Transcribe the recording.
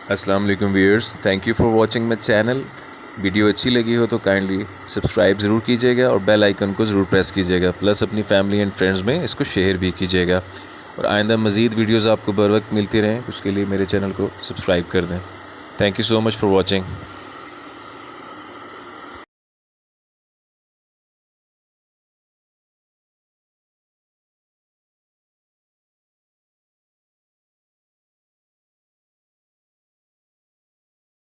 अस्सलाम वालेकुम viewers, thank you for watching my channel. Video अच्छी लगी हो तो काइंडली सब्सक्राइब ज़रूर कीजिएगा और बेल आइकन को ज़रूर प्रेस कीजिएगा, प्लस अपनी फैमिली एंड फ्रेंड्स में इसको शेयर भी कीजिएगा। और आइंदा मज़ीद वीडियोज़ आपको बर वक्त मिलती रहें, उसके लिए मेरे चैनल को सब्सक्राइब कर दें। Thank you so much for watching.